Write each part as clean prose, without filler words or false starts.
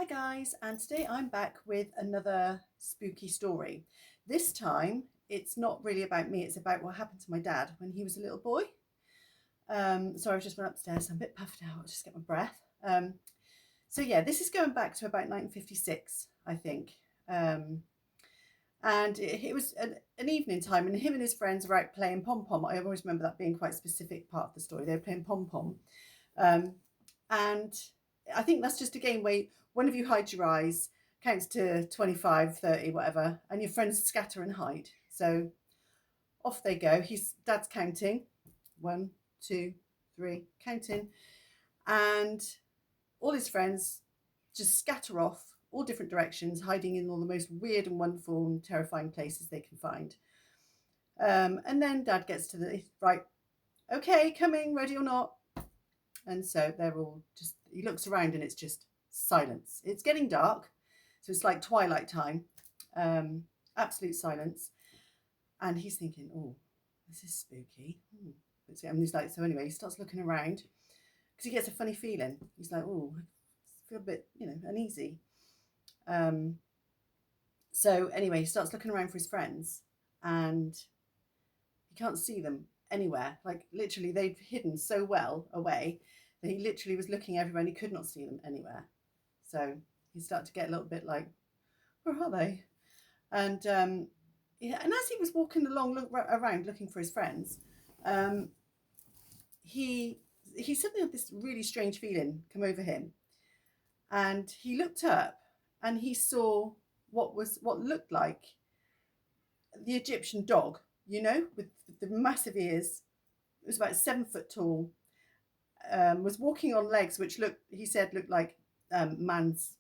guys, and today I'm back with another spooky story. This time it's not really about me, it's about what happened to my dad when he was a little boy. Sorry, I just went upstairs, so I'm a bit puffed out, I'll just get my breath. So yeah, this is going back to about 1956, I think. And it was an evening time, and him and his friends were out playing pom-pom. I always remember that being quite a specific part of the story. They were playing pom-pom. And I think that's just a game where one of you hides your eyes, counts to 25, 30, whatever, and your friends scatter and hide. So off they go. Dad's counting. 1, 2, 3, counting. And all his friends just scatter off all different directions, hiding in all the most weird and wonderful and terrifying places they can find. And then Dad gets to the right, okay, coming, ready or not. And so they're all just, he looks around and it's just silence. It's getting dark, so it's like twilight time, absolute silence. And he's thinking, oh, this is spooky. And he's like, so anyway, he starts looking around because he gets a funny feeling. He's like, oh, I feel a bit, uneasy. So anyway, he starts looking around for his friends and he can't see them anywhere. Like literally they've hidden so well away that he literally was looking everywhere and he could not see them anywhere. So he started to get a little bit like, where are they? And and as he was walking along around looking for his friends, he suddenly had this really strange feeling come over him, and he looked up and he saw what looked like the Egyptian dog, with the massive ears. It was about 7 foot tall. Was walking on legs which looked like man's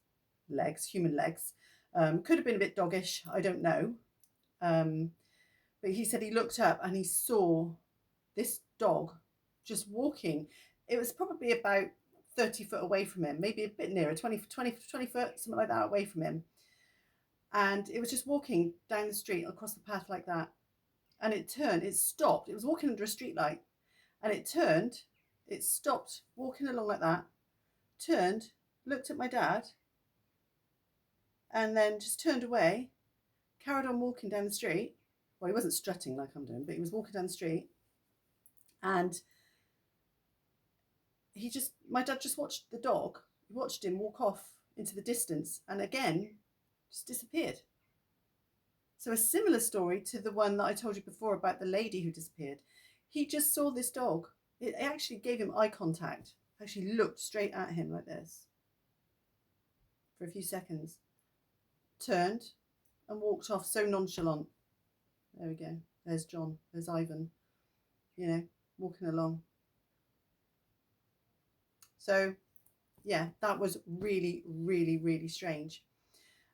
legs, human legs. Could have been a bit doggish, I don't know. But he said he looked up and he saw this dog just walking. It was probably about 30 foot away from him, maybe a bit nearer, 20 foot, something like that away from him. And it was just walking down the street across the path like that. And it stopped. It was walking under a street light and it turned. It stopped walking along like that, turned, looked at my dad, and then just turned away, carried on walking down the street. Well, he wasn't strutting like I'm doing, but he was walking down the street. And my dad just watched the dog. He watched him walk off into the distance and again, just disappeared. So a similar story to the one that I told you before about the lady who disappeared. He just saw this dog. It actually gave him eye contact, actually looked straight at him like this for a few seconds, turned and walked off so nonchalant. There we go. There's John, there's Ivan, walking along. So yeah, that was really, really, really strange.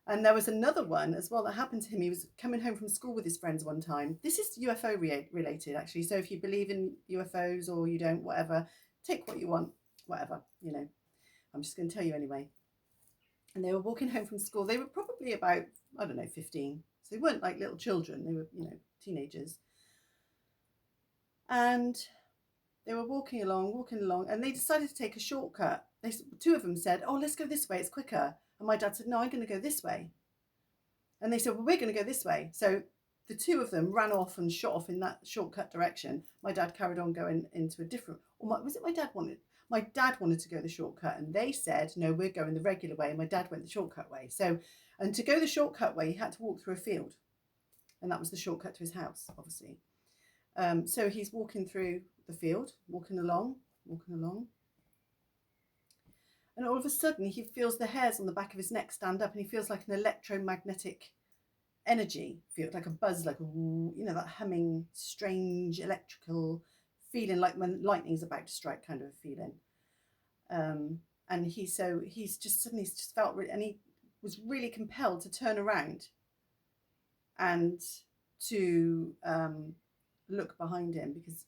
And there was another one as well that happened to him. He was coming home from school with his friends one time. This is UFO related, actually. So if you believe in UFOs or you don't, whatever, take what you want, whatever, I'm just going to tell you anyway. And they were walking home from school. They were probably about, 15. So they weren't like little children. They were, teenagers. And they were walking along, and they decided to take a shortcut. Two of them said, oh, let's go this way, it's quicker. And my dad said, no, I'm going to go this way. And they said, well, we're going to go this way. So the two of them ran off and shot off in that shortcut direction. My dad carried on going into a different, was it my dad wanted? My dad wanted to go the shortcut and they said, no, we're going the regular way. And my dad went the shortcut way. So, and to go the shortcut way, he had to walk through a field. And that was the shortcut to his house, obviously. So he's walking through the field, walking along. And all of a sudden, he feels the hairs on the back of his neck stand up and he feels like an electromagnetic energy, feels like a buzz, like, that humming, strange electrical feeling, like when lightning's about to strike kind of a feeling. And he's just suddenly just felt, and he was really compelled to turn around and to look behind him because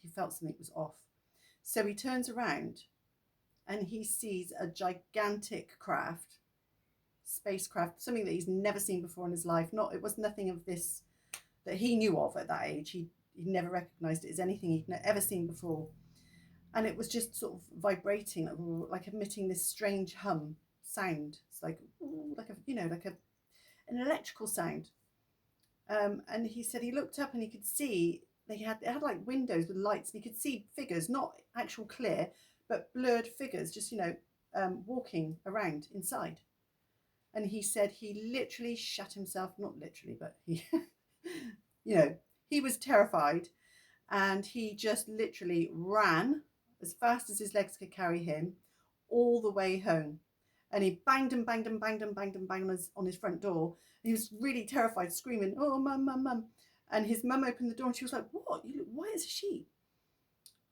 he felt something was off. So he turns around and he sees a gigantic spacecraft, something that he's never seen before in his life. It was nothing of this that he knew of at that age. He never recognized it as anything he'd ever seen before. And it was just sort of vibrating, like emitting this strange hum, sound. It's like, ooh, like a, you know, like an electrical sound. And he said he looked up and he could see it had like windows with lights, and he could see figures, not actual clear, but blurred figures, just, you know, walking around inside. And he said he literally shut himself, not literally, but he, you know, he was terrified, and he just literally ran as fast as his legs could carry him all the way home. And he banged and banged and banged and banged and banged on his front door. And he was really terrified, screaming, "Oh, mum, mum, mum." And his mum opened the door and she was like, "What? You look white as a sheet."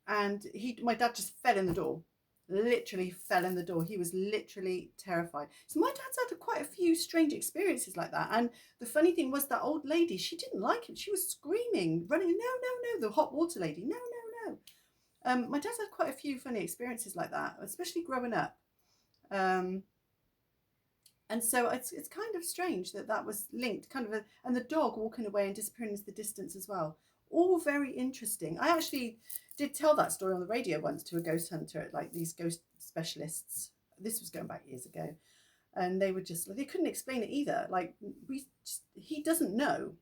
And my dad just fell in the door, literally fell in the door. He was literally terrified. So my dad's had quite a few strange experiences like that. And the funny thing was, that old lady, she didn't like him. She was screaming, running, "No, no, no," the hot water lady, "No, no, no." My dad's had quite a few funny experiences like that, especially growing up. And so it's kind of strange that was linked, kind of, and the dog walking away and disappearing into the distance as well. All very interesting. I actually did tell that story on the radio once to a ghost hunter, like these ghost specialists. This was going back years ago, and they couldn't explain it either. Like, he doesn't know,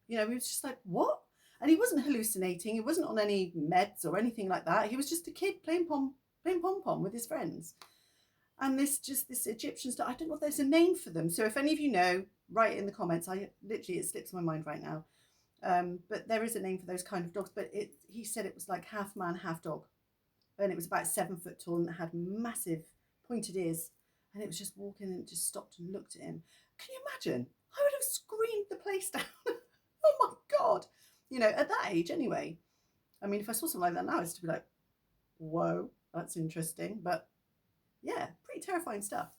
you know. He was just like, "What?" And he wasn't hallucinating. He wasn't on any meds or anything like that. He was just a kid playing pom pom with his friends. And this Egyptian stuff, I don't know if there's a name for them. So if any of you know, write it in the comments. It slips my mind right now. But there is a name for those kind of dogs. But he said it was like half man, half dog. And it was about 7 foot tall and it had massive pointed ears. And it was just walking and it just stopped and looked at him. Can you imagine? I would have screamed the place down. Oh my God. You know, at that age anyway. I mean, if I saw something like that now, it's to be like, whoa, that's interesting. But yeah, pretty terrifying stuff.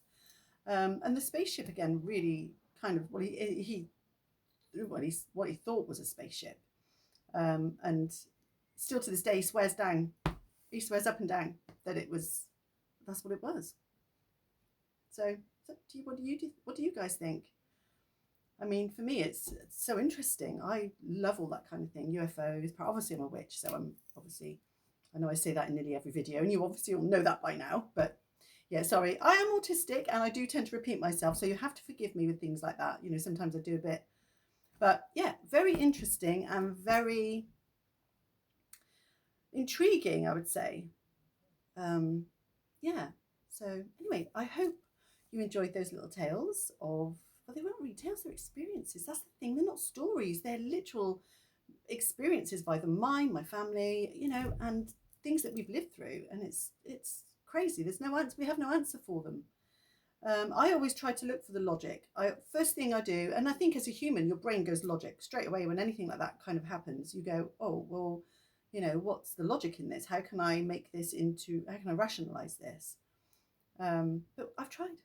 And the spaceship again, really kind of what he thought was a spaceship, and still to this day he swears up and down that that's what it was. So what do you guys think? I mean, for me, it's so interesting. I love all that kind of thing. UFOs. Obviously, I'm a witch, so I know I say that in nearly every video, and you obviously all know that by now, but yeah, sorry. I am autistic and I do tend to repeat myself, so you have to forgive me with things like that. You know, sometimes I do a bit. But yeah, very interesting and very intriguing, I would say. Yeah. So anyway, I hope you enjoyed those little tales of, well, they weren't really tales, they're experiences. That's the thing. They're not stories. They're literal experiences by mine, my family, you know, and things that we've lived through. And it's crazy. There's no answer. We have no answer for them. I always try to look for the logic. First thing I do, and I think as a human, your brain goes logic straight away when anything like that kind of happens. You go, oh, well, you know, what's the logic in this? How can I rationalize this? But I've tried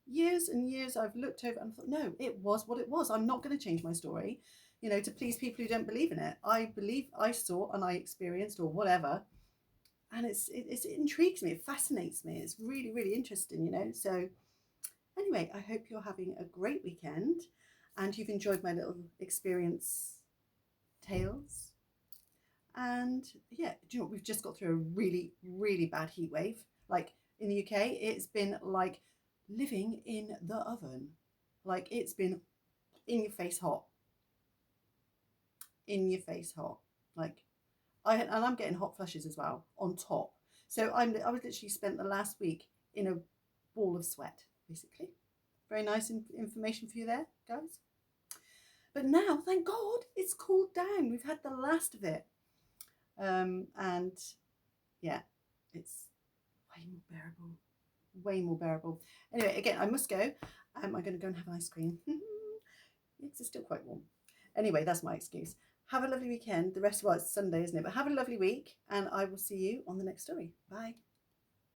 years and years. I've looked over and thought, no, it was what it was. I'm not going to change my story, you know, to please people who don't believe in it. I believe I saw and I experienced or whatever. And it intrigues me. It fascinates me. It's really, really interesting, you know. So anyway, I hope you're having a great weekend and you've enjoyed my little experience tales. And yeah, do you know what? We've just got through a really, really bad heat wave. Like in the UK, it's been like living in the oven. Like it's been in your face hot. In your face hot. Like I'm getting hot flushes as well on top. So I was literally spent the last week in a ball of sweat, basically. Very nice information for you there, guys. But now, thank God, it's cooled down. We've had the last of it. And yeah, it's way more bearable. Way more bearable. Anyway, again, I must go. I'm going to go and have ice cream. It's still quite warm. Anyway, that's my excuse. Have a lovely weekend. The rest, well, it's Sunday, isn't it? But have a lovely week, and I will see you on the next story. Bye.